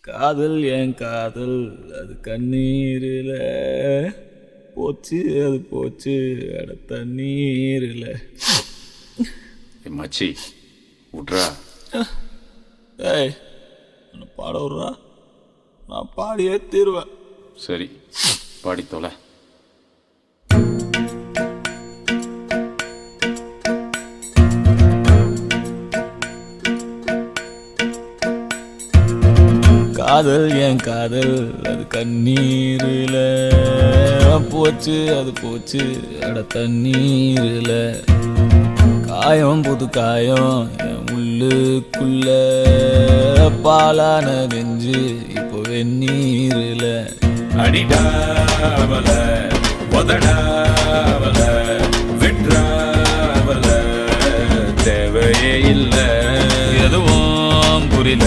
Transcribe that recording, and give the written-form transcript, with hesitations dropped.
காதல் என் காதல் அது கண்ணீரில் போச்சு, அது போச்சு அட தண்ணீரில். மச்சி விட்றா. ஏய் என்னை பாட விட்றா, நான் பாடியே தீருவேன். சரி பாடி தொலை. காதல் என் காதல் அது கண்ணீரில் போச்சு, அது போச்சு அட தண்ணீரில். காயம் புது காயம் என் உள்ளுக்குள்ள பாலான நெஞ்சு இப்போ வெந்நீரில். அடிடாவல உதடாவல விட்ராவல தேவையே இல்லை எதுவும் புரியல.